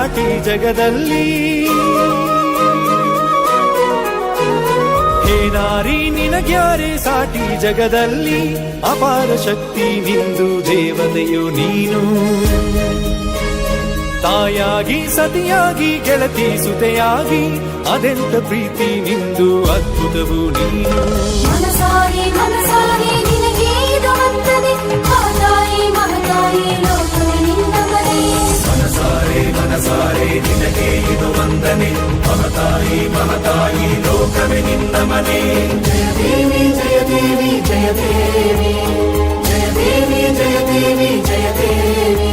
ಸಾಟಿ ಜಗದಲ್ಲಿ. ಹೇ ನಾರಿ ನಿನಗ್ಯಾರೆ ಸಾಟಿ ಜಗದಲ್ಲಿ, ಅಪಾರ ಶಕ್ತಿ ನಿಂದು ದೇವತೆಯು ನೀನು. ತಾಯಾಗಿ ಸತಿಯಾಗಿ ಗೆಳತಿ ಸುತೆಯಾಗಿ, ಅದೆಂತ ಪ್ರೀತಿ ನಿಂದು ಅದ್ಭುತವು ನೀನು. ಮನಸಾರೆ ಮನಸಾರೆ ನಿನಗೆ ಇದು ವಂದನೆ, ಮಹತಾಯಿ ಮಹತಾಯಿ ಲೋಕವೇ ನಿನ್ನ ಮನೆ. ಮನಸಾರೆ ಮನಸಾರೆ ನಿನಗೆ ಇದು ವಂದನೆ, ಮಹತಾಯಿ ಮಹತಾಯಿ ಲೋಕವೇ ನಿನ್ನ ಮನೆ. ಜಯ ದೇವಿ ಜಯ ದೇವಿ ಜಯ ದೇವಿ, ಜಯ ದೇವಿ ಜಯ ದೇವಿ ಜಯ ದೇವಿ.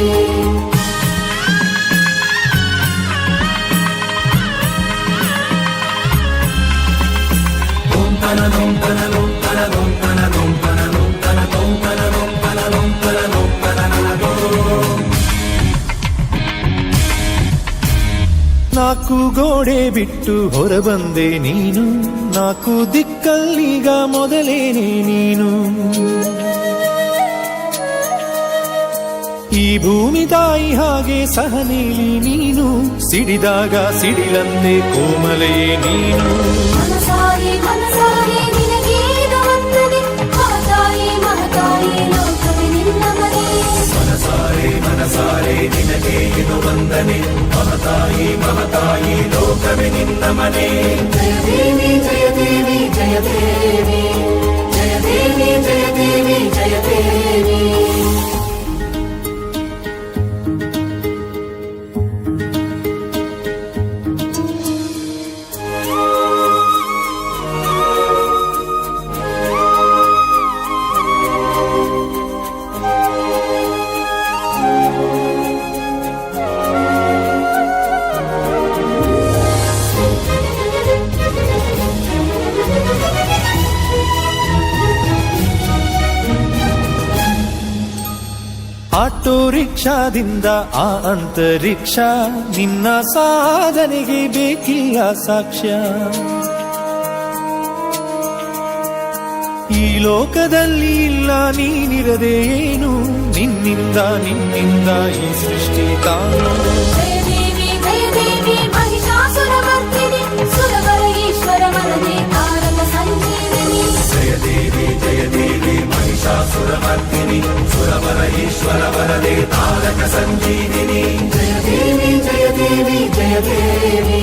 ನಾಲ್ಕು ಗೋಡೆ ಬಿಟ್ಟು ಹೊರಬಂದೆ ನೀನು, ನಾಲ್ಕು ದಿಕ್ಕಲ್ಲೀಗ ಮೊದಲೇನೆ ನೀನು. ಈ ಭೂಮಿ ತಾಯಿ ಹಾಗೆ ಸಹನೇಲಿ ನೀನು, ಸಿಡಿದಾಗ ಸಿಡಿಲಂದೆ ಕೋಮಲೆಯೇ ನೀನು. ಮನಸಾರೆ ಮನಸಾರೆ ನಿನಗೆ ಇದು ವಂದನೆ, ಮಹತಾಯಿ ಮಹತಾಯಿ ಲೋಕವೇ ನಿನ್ನ ಮನೆ. ಮನಸಾರೆ ಮನಸಾರೆ ನಿನಗೆ ಇದು ವಂದನೆ, ಮಹತಾಯಿ ಮಹತಾಯಿ ಲೋಕವೇ ನಿನ್ನ ಮನೆ. ಜಯ ದೇವಿ ಜಯ ದೇವಿ ಜಯ ದೇವಿ, ಜಯ ದೇವಿ ಜಯ ದೇವಿ ಜಯ ದೇವಿ. ಆಟೋ ರಿಕ್ಷಾದಿಂದ ಆ ಅಂತರಿಕ್ಷ, ನಿನ್ನ ಸಾಧನೆಗೆ ಬೇಕಿಲ್ಲ ಸಾಕ್ಷ್ಯ. ಈ ಲೋಕದಲ್ಲಿ ಇಲ್ಲ ನೀನಿರದೆ ಏನು, ನಿನ್ನಿಂದ ನಿನ್ನಿಂದ ಈ ಸೃಷ್ಟಿ ತಾನು. ಜಯ ದೇವಿ ಮಹಿಷಾಸುರಮರ್ದಿನಿ, ಸುರವರ ಈಶ್ವರ ವರದೆ ತಾರಕ ಸಂಜೀವಿನಿ. ಜಯ ದೇವಿ ಮಹಿಷಾಸುರಮರ್ದಿನಿ, ಸುರವರ ಈಶ್ವರ ವರದೆ ತಾರಕ ಸಂಜೀವಿನಿ. ಜಯ ದೇವಿ ಜಯ ದೇವಿ ಜಯ ದೇವಿ,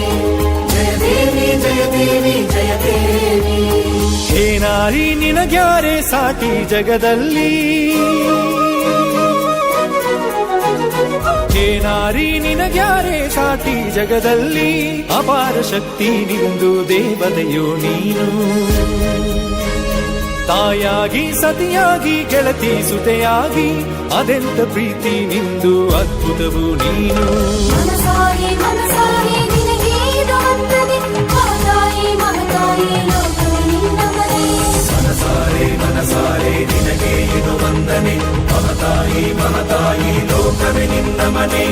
ಜಯ ದೇವಿ ಜಯ ದೇವಿ ಜಯ ದೇವಿ. ಹೇ ನಾರಿ ನಿನಗ್ಯಾರೆ ಸಾಟಿ ಜಗದಲ್ಲಿ, ಹೇ ನಾರಿ ನಿನಗ್ಯಾರೆ ಸಾಟಿ ಜಗದಲ್ಲಿ, ಅಪಾರ ಶಕ್ತಿ ನಿಂದು ದೇವತೆಯು ನೀನು. ತಾಯಾಗಿ ಸತಿಯಾಗಿ ಗೆಳತಿ ಸುತೆಯಾಗಿ, ಅದೆಂತ ಪ್ರೀತಿ ನಿಂದು ಅದ್ಭುತವು ನೀನು. ಮನಸಾರೆ ಮನಸಾರೆ ನಿನಗೆ ಇದು ವಂದನೆ, ಮಹತಾಯಿ ಮಹತಾಯಿ ಲೋಕವೇ ನಿನ್ನ ಮನೆ. ಮನಸಾರೆ ಮನಸಾರೆ ನಿನಗೆ ಇದು ವಂದನೆ, ಮಹತಾಯಿ ಮಹತಾಯಿ ಲೋಕವೇ ನಿನ್ನ ಮನೆ.